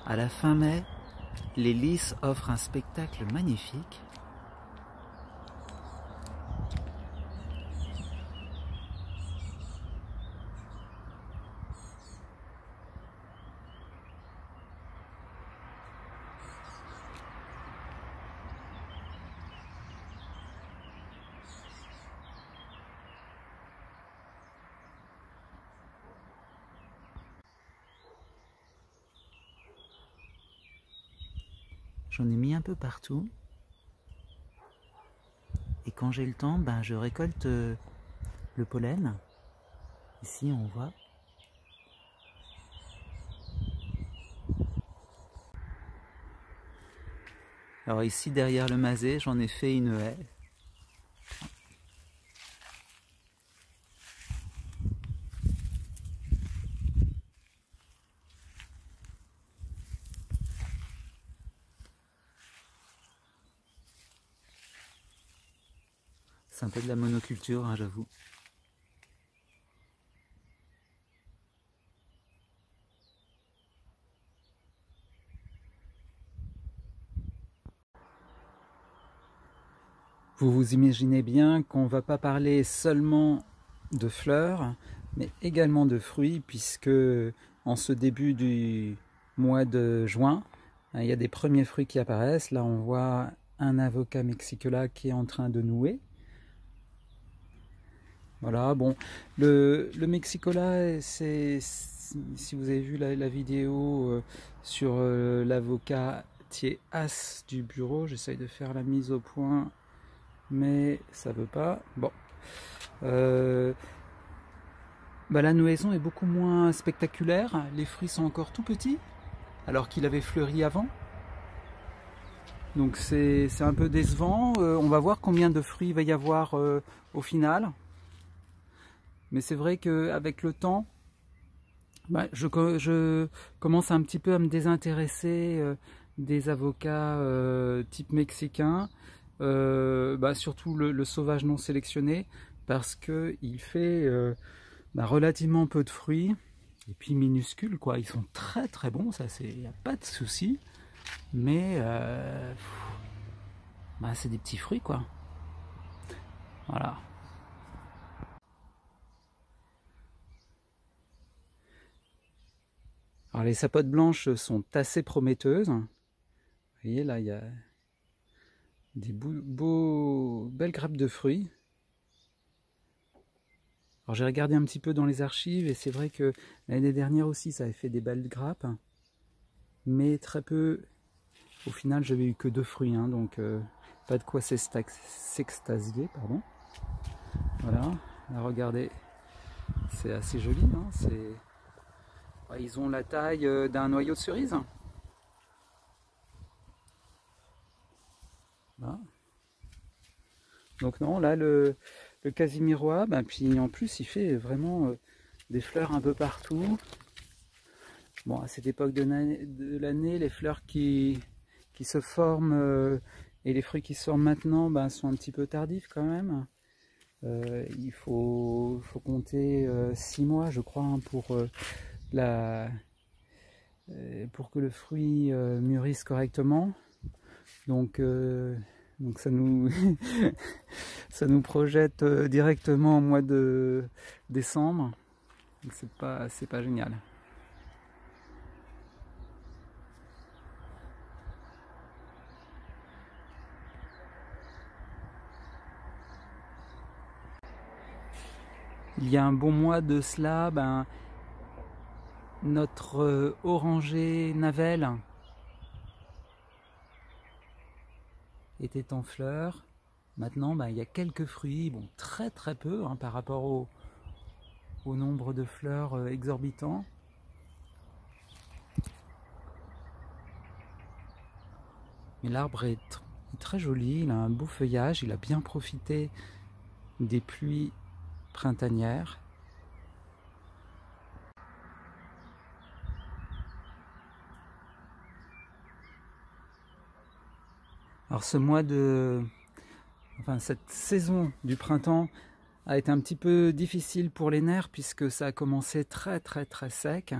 À la fin mai, les lys offrent un spectacle magnifique. J'en ai mis un peu partout. Et quand j'ai le temps, ben, je récolte le pollen. Ici, on voit. Alors ici, derrière le masé, j'en ai fait une haie. C'est un peu de la monoculture, hein, j'avoue. Vous vous imaginez bien qu'on ne va pas parler seulement de fleurs, mais également de fruits, puisque en ce début du mois de juin, il y a des premiers fruits qui apparaissent. Là, on voit un avocat mexicola qui est en train de nouer. Voilà, bon, le mexicola, c'est, si vous avez vu la vidéo sur l'avocatier as du bureau, j'essaye de faire la mise au point, mais ça veut pas. Bon, la nouaison est beaucoup moins spectaculaire, les fruits sont encore tout petits, alors qu'il avait fleuri avant. Donc c'est un peu décevant, on va voir combien de fruits il va y avoir au final. Mais c'est vrai qu'avec le temps, je commence un petit peu à me désintéresser des avocats type mexicain, surtout le sauvage non sélectionné, parce qu'il fait relativement peu de fruits, et puis minuscules, quoi. Ils sont très très bons, ça, il n'y a pas de souci, mais c'est des petits fruits, quoi. Voilà. Alors les sapotes blanches sont assez prometteuses. Vous voyez là, il y a des belles grappes de fruits. Alors j'ai regardé un petit peu dans les archives et c'est vrai que l'année dernière aussi ça avait fait des belles grappes. Mais très peu, au final j'avais eu que 2 fruits, hein, donc pas de quoi s'extasier, pardon. Voilà, là, regardez, c'est assez joli, hein, ils ont la taille d'un noyau de cerise. Voilà. Donc non, là le casimirois, puis en plus il fait vraiment des fleurs un peu partout. Bon, à cette époque de l'année, les fleurs qui se forment et les fruits qui se forment maintenant sont un petit peu tardifs quand même. Il faut compter 6 mois, je crois, hein, pour que le fruit mûrisse correctement. Donc ça nous ça nous projette directement au mois de décembre. C'est pas génial. Il y a un bon mois de cela, notre oranger Navel était en fleurs. Maintenant, il y a quelques fruits, bon, très très peu hein, par rapport au nombre de fleurs exorbitant. Mais l'arbre est très joli, il a un beau feuillage, il a bien profité des pluies printanière. Alors cette saison du printemps a été un petit peu difficile pour les nerfs puisque ça a commencé très sec.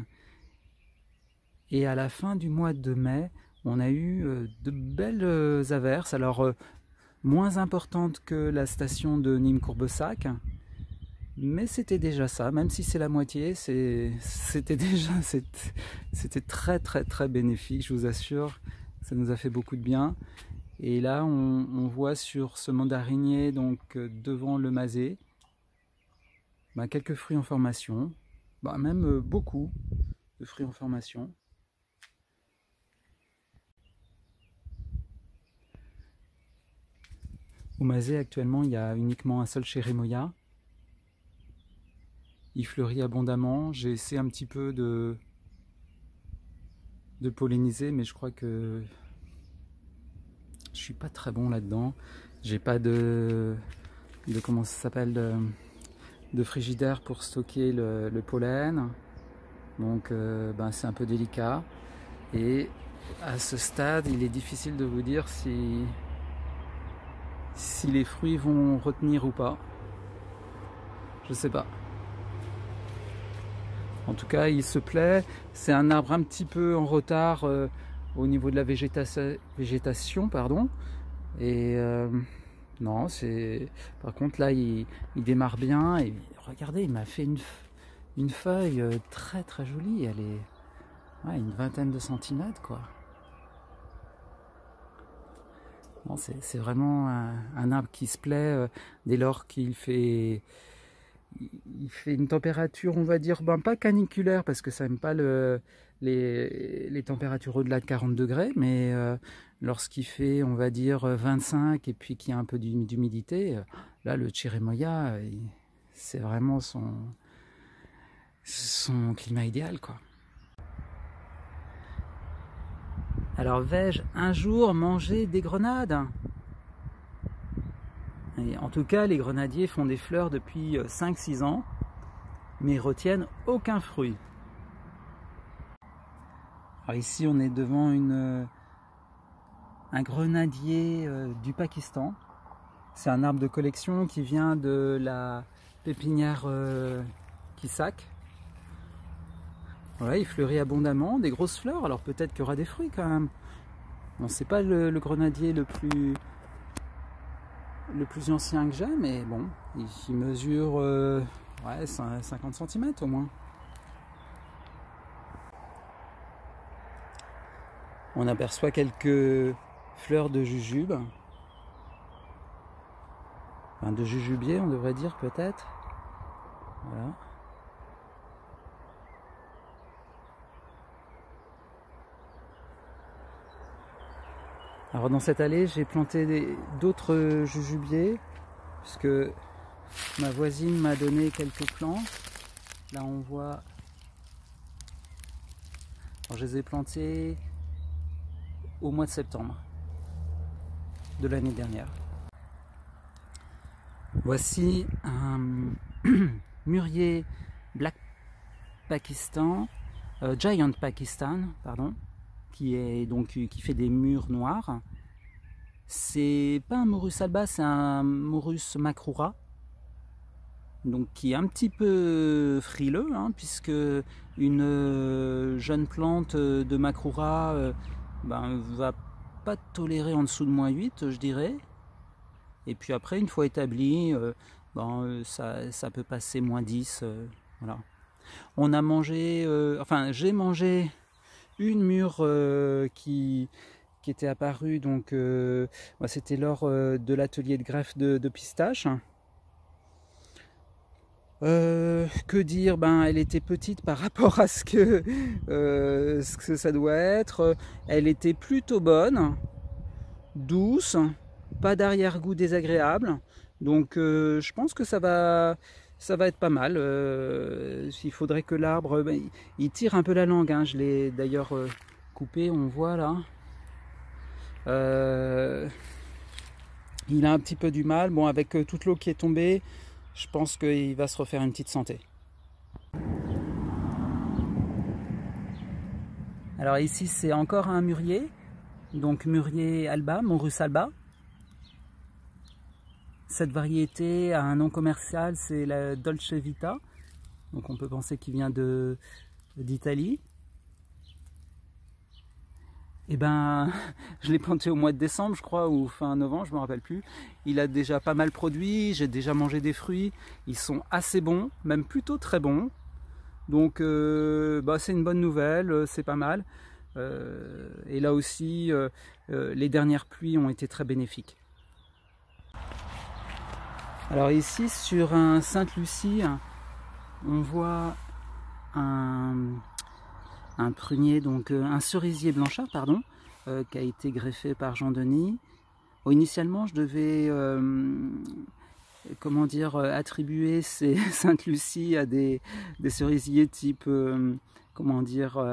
Et à la fin du mois de mai, on a eu de belles averses. Alors moins importantes que la station de Nîmes-Courbessac, mais c'était déjà ça. Même si c'est la moitié, c'était très bénéfique, je vous assure. Ça nous a fait beaucoup de bien. Et là, on voit sur ce mandarinier, donc devant le Mazet, quelques fruits en formation, même beaucoup de fruits en formation. Au Mazet, actuellement, il y a uniquement un seul Chérimoya. Il fleurit abondamment. J'ai essayé un petit peu de polliniser, mais je crois que je suis pas très bon là-dedans. J'ai pas de comment ça s'appelle, de frigidaire pour stocker le pollen. Donc c'est un peu délicat. Et à ce stade, il est difficile de vous dire si les fruits vont retenir ou pas. Je sais pas. En tout cas, il se plaît. C'est un arbre un petit peu en retard au niveau de la végétation, pardon. Et non, par contre là, il démarre bien. Et regardez, il m'a fait une feuille très jolie. Elle est une vingtaine de centimètres, quoi. Bon, c'est vraiment un arbre qui se plaît dès lors qu'il fait une température, on va dire, pas caniculaire parce que ça n'aime pas les températures au-delà de 40 degrés, mais lorsqu'il fait, on va dire, 25 et puis qu'il y a un peu d'humidité, là le Chérimoya, c'est vraiment son climat idéal, quoi. Alors vais-je un jour manger des grenades ? Et en tout cas, les grenadiers font des fleurs depuis 5-6 ans, mais retiennent aucun fruit. Alors ici, on est devant un grenadier du Pakistan. C'est un arbre de collection qui vient de la pépinière Kissac. Voilà, il fleurit abondamment, des grosses fleurs, alors peut-être qu'il y aura des fruits quand même. Bon, c'est pas le grenadier le plus ancien que j'ai, mais bon, il mesure 50 cm au moins. On aperçoit quelques fleurs de jujube, de jujubier on devrait dire peut-être. Voilà. Alors dans cette allée, j'ai planté d'autres jujubiers, puisque ma voisine m'a donné quelques plants. Là on voit, alors je les ai plantés au mois de septembre de l'année dernière. Voici un mûrier Black Pakistan, Giant Pakistan, pardon, qui fait des mûres noires. C'est pas un Maurus alba, c'est un Maurus macroura, donc qui est un petit peu frileux, puisque une jeune plante de macroura va pas tolérer en dessous de -8, je dirais. Et puis après, une fois établi, ça peut passer -10. Voilà. On a mangé, j'ai mangé une mûre qui était apparue, donc c'était lors de l'atelier de greffe de pistache. Que dire, elle était petite par rapport à ce que ça doit être. Elle était plutôt bonne, douce, pas d'arrière-goût désagréable. Donc je pense que ça va être pas mal. Il faudrait que l'arbre, il tire un peu la langue, je l'ai d'ailleurs coupé, on voit là. Il a un petit peu du mal, avec toute l'eau qui est tombée, je pense qu'il va se refaire une petite santé. Alors ici c'est encore un mûrier, donc mûrier Alba, Maurus Alba. Cette variété a un nom commercial, c'est la Dolce Vita, donc on peut penser qu'il vient d'Italie. Et ben, je l'ai planté au mois de décembre, je crois, ou fin novembre, je ne me rappelle plus. Il a déjà pas mal produit, j'ai déjà mangé des fruits. Ils sont assez bons, même plutôt très bons. Donc, c'est une bonne nouvelle, c'est pas mal. Et là aussi, les dernières pluies ont été très bénéfiques. Alors ici, sur un Sainte-Lucie, on voit un prunier, donc un cerisier blanchard, pardon, qui a été greffé par Jean-Denis. Bon, initialement, je devais, comment dire, attribuer ces Sainte-Lucie à des cerisiers type, comment dire,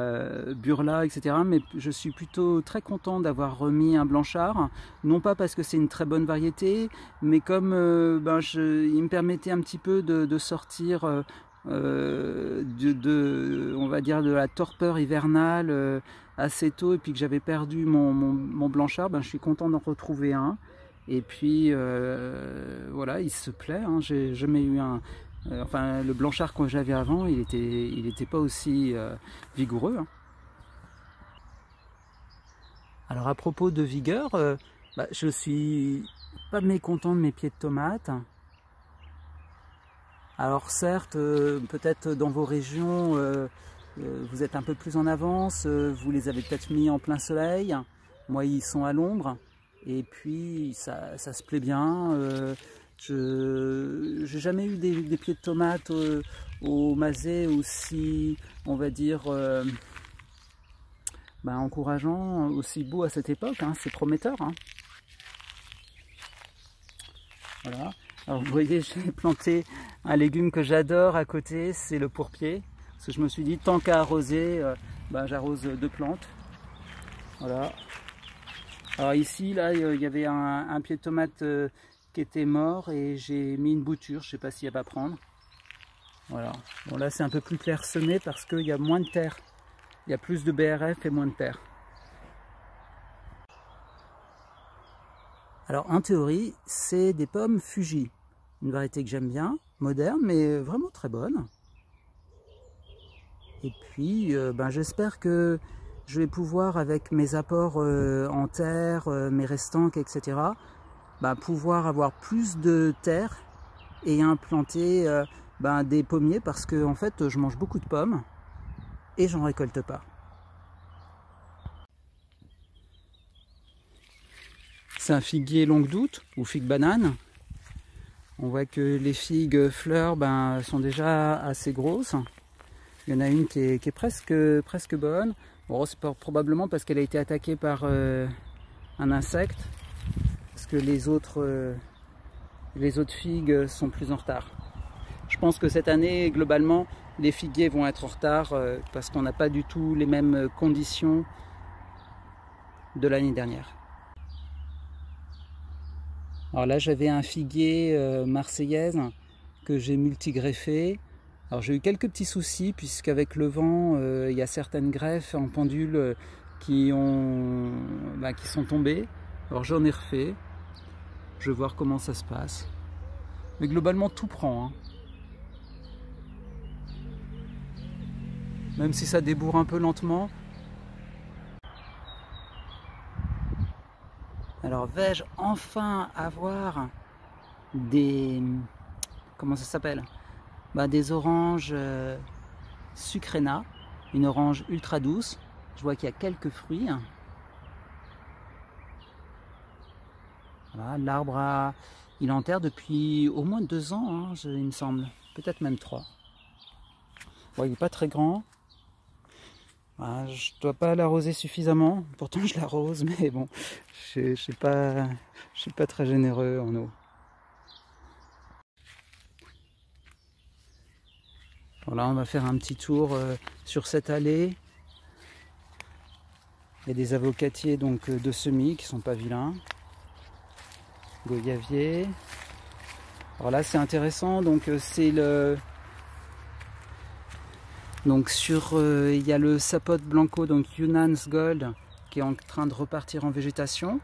Burla, etc. Mais je suis plutôt très content d'avoir remis un blanchard, non pas parce que c'est une très bonne variété, mais comme il me permettait un petit peu de sortir on va dire de la torpeur hivernale assez tôt, et puis que j'avais perdu mon blanchard, je suis content d'en retrouver un. Et puis voilà, il se plaît, hein. J'ai jamais eu enfin le blanchard que j'avais avant, il était pas aussi vigoureux, hein. Alors à propos de vigueur, je suis pas mécontent de mes pieds de tomates. Alors certes, peut-être dans vos régions, vous êtes un peu plus en avance, vous les avez peut-être mis en plein soleil. Moi, ils sont à l'ombre, et puis ça se plaît bien. Je n'ai jamais eu des pieds de tomates au Mazet aussi, on va dire, encourageant, aussi beau à cette époque, hein. C'est prometteur, hein. Voilà. Alors vous voyez, j'ai planté un légume que j'adore à côté, c'est le pourpier. Parce que je me suis dit, tant qu'à arroser, j'arrose 2 plantes. Voilà. Alors ici, là, il y avait un pied de tomate qui était mort, et j'ai mis une bouture, je ne sais pas si elle va prendre. Voilà. Bon, là c'est un peu plus clairsemé parce qu'il y a moins de terre. Il y a plus de BRF et moins de terre. Alors en théorie, c'est des pommes Fuji, une variété que j'aime bien, moderne, mais vraiment très bonne. Et puis j'espère que je vais pouvoir, avec mes apports en terre, mes restanques, etc., pouvoir avoir plus de terre et implanter des pommiers, parce que en fait je mange beaucoup de pommes et j'en récolte pas. C'est un figuier longue d'août ou figue banane. On voit que les figues fleurs sont déjà assez grosses. Il y en a une qui est presque bonne. Bon, c'est probablement parce qu'elle a été attaquée par un insecte, parce que les autres figues sont plus en retard. Je pense que cette année, globalement, les figuiers vont être en retard parce qu'on n'a pas du tout les mêmes conditions de l'année dernière. Alors là, j'avais un figuier marseillaise que j'ai multigreffé. Alors j'ai eu quelques petits soucis, puisqu'avec le vent, il y a certaines greffes en pendule qui sont tombées. Alors j'en ai refait. Je vais voir comment ça se passe. Mais globalement, tout prend, hein. Même si ça débourre un peu lentement. Alors vais-je enfin avoir des... comment ça s'appelle ? Des oranges sucrena, une orange ultra douce. Je vois qu'il y a quelques fruits. Voilà, l'arbre il est en terre depuis au moins 2 ans, hein, il me semble. Peut-être même 3. Bon, il n'est pas très grand. Voilà, je ne dois pas l'arroser suffisamment. Pourtant je l'arrose, mais bon, je ne suis pas très généreux en eau. Voilà, on va faire un petit tour sur cette allée. Il y a des avocatiers donc de semis qui sont pas vilains. Goyavier. Alors là c'est intéressant, donc c'est le... Donc il y a le Sapote Blanco, donc Yunnan's Gold, qui est en train de repartir en végétation.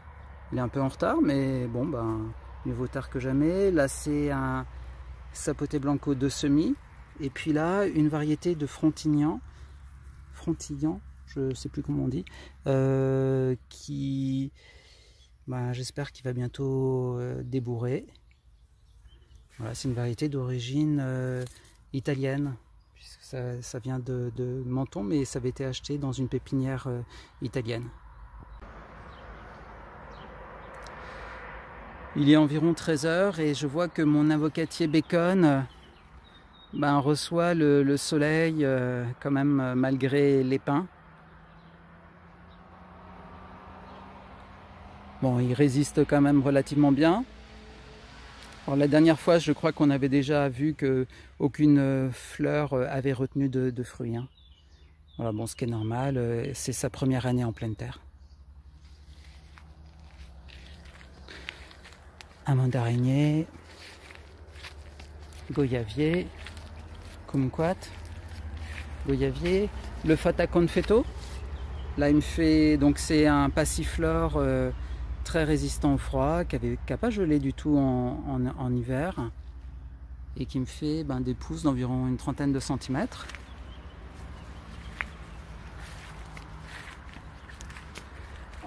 Il est un peu en retard, mais bon, ben, mieux vaut tard que jamais. Là c'est un Sapote Blanco de semis. Et puis là, une variété de frontignan, je ne sais plus comment on dit, qui, ben, j'espère qu'il va bientôt débourrer. Voilà, c'est une variété d'origine italienne, puisque ça vient de Menton, mais ça avait été acheté dans une pépinière italienne. Il est environ 13 h et je vois que mon avocatier bacon ben, reçoit le soleil quand même malgré les pins. Bon, il résiste quand même relativement bien. Alors, la dernière fois, je crois qu'on avait déjà vu qu'aucune fleur avait retenu de fruits. Hein. Voilà, bon, ce qui est normal, c'est sa première année en pleine terre. Un mandarinier, goyavier, kumquat, goyavier, le fata confetto. Là, il me fait, donc c'est un passiflore très résistant au froid, qui n'a pas gelé du tout en hiver, et qui me fait ben, des pousses d'environ une trentaine de centimètres.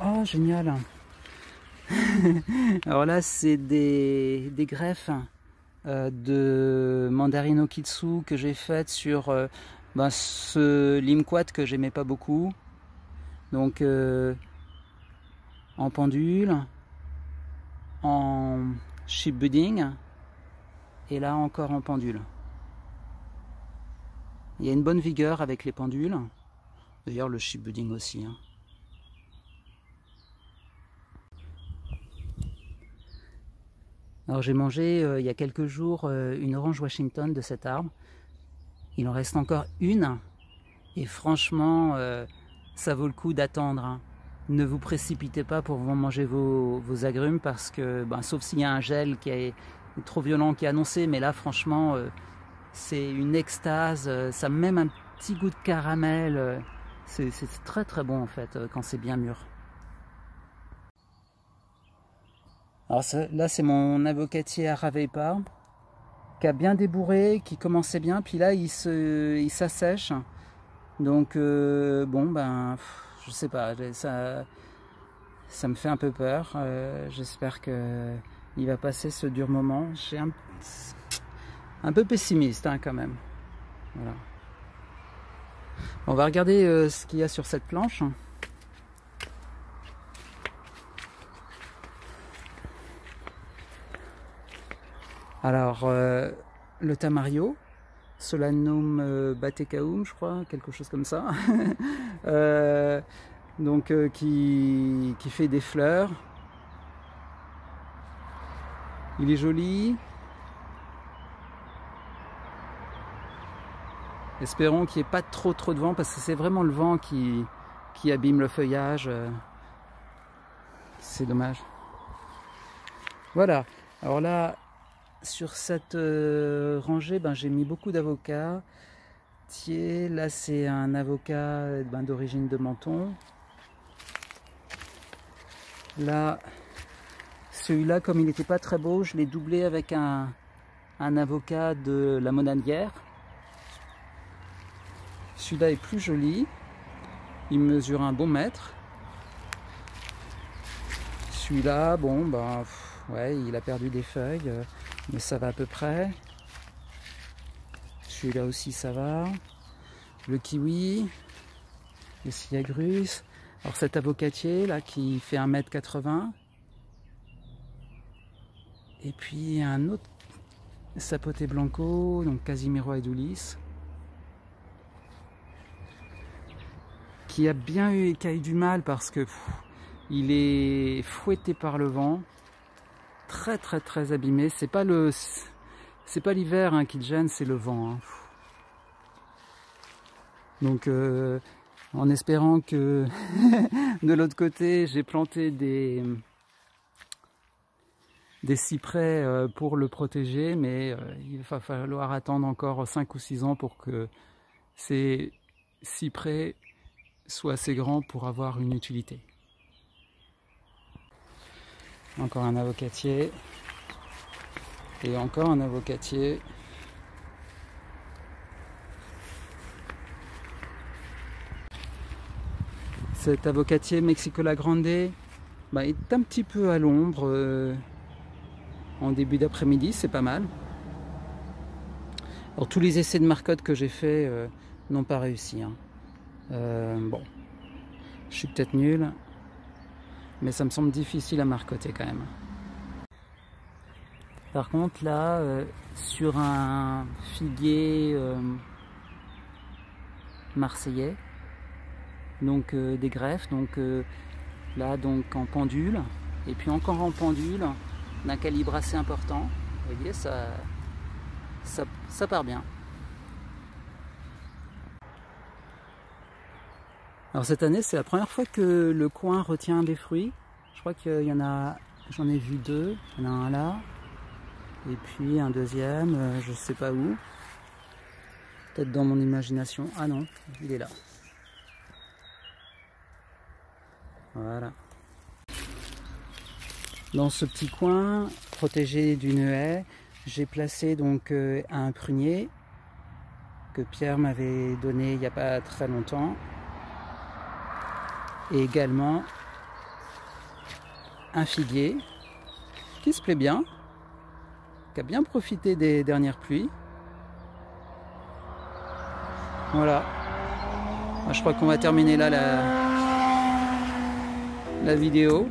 Oh, génial! Alors là, c'est des greffes de mandarine okitsu que j'ai faites sur ben, ce limquat que j'aimais pas beaucoup. Donc en pendule, en chip budding et là encore en pendule. Il y a une bonne vigueur avec les pendules. D'ailleurs le chip budding aussi. Hein. Alors j'ai mangé il y a quelques jours une orange Washington de cet arbre. Il en reste encore une et franchement ça vaut le coup d'attendre. Hein. Ne vous précipitez pas pour vous manger vos agrumes parce que, ben, sauf s'il y a un gel qui est trop violent qui est annoncé, mais là franchement c'est une extase, ça a même un petit goût de caramel, c'est très très bon en fait quand c'est bien mûr. Alors là c'est mon avocatier Aravepa qui a bien débourré, qui commençait bien, puis là il s'assèche. Donc bon ben je sais pas, ça me fait un peu peur. J'espère que il va passer ce dur moment. Je suis un peu pessimiste hein, quand même. Voilà. On va regarder ce qu'il y a sur cette planche. Alors le tamario, Solanum batecaum, je crois, quelque chose comme ça. Donc qui fait des fleurs. Il est joli. Espérons qu'il n'y ait pas trop de vent parce que c'est vraiment le vent qui abîme le feuillage. C'est dommage. Voilà. Alors là, sur cette rangée, ben, j'ai mis beaucoup d'avocats. Là, c'est un avocat ben, d'origine de Menton. Là, celui-là, comme il n'était pas très beau, je l'ai doublé avec un avocat de la Monadière. Celui-là est plus joli. Il mesure un bon mètre. Celui-là, bon, ben, ouais, il a perdu des feuilles, mais ça va à peu près. Celui-là aussi, ça va. Le kiwi, le Siagrus. Alors cet avocatier là qui fait 1,80 m. Et puis un autre Sapote Blanco, donc Casimiro edulis, qui a eu du mal parce que il est fouetté par le vent, très abîmé. C'est pas l'hiver hein, qui le gêne, c'est le vent. Hein. Donc en espérant que de l'autre côté j'ai planté des cyprès pour le protéger, mais il va falloir attendre encore 5 ou 6 ans pour que ces cyprès soient assez grands pour avoir une utilité. Encore un avocatier. Et encore un avocatier. Cet avocatier Mexicola Grande est un petit peu à l'ombre en début d'après-midi, c'est pas mal. Alors tous les essais de marcotte que j'ai fait n'ont pas réussi. Hein. Bon, je suis peut-être nul, mais ça me semble difficile à marcotter quand même. Par contre là, sur un figuier marseillais, donc des greffes, donc là donc en pendule, et puis encore en pendule, d'un calibre assez important. Vous voyez, ça part bien. Alors cette année, c'est la première fois que le coin retient des fruits. Je crois qu'il y en a, j'en ai vu 2. Il y en a un là, et puis un deuxième, je sais pas où. Peut-être dans mon imagination. Ah non, il est là. Voilà. Dans ce petit coin, protégé d'une haie, j'ai placé donc un prunier que Pierre m'avait donné il n'y a pas très longtemps. Et également un figuier qui se plaît bien, qui a bien profité des dernières pluies. Voilà. Je crois qu'on va terminer là la vidéo.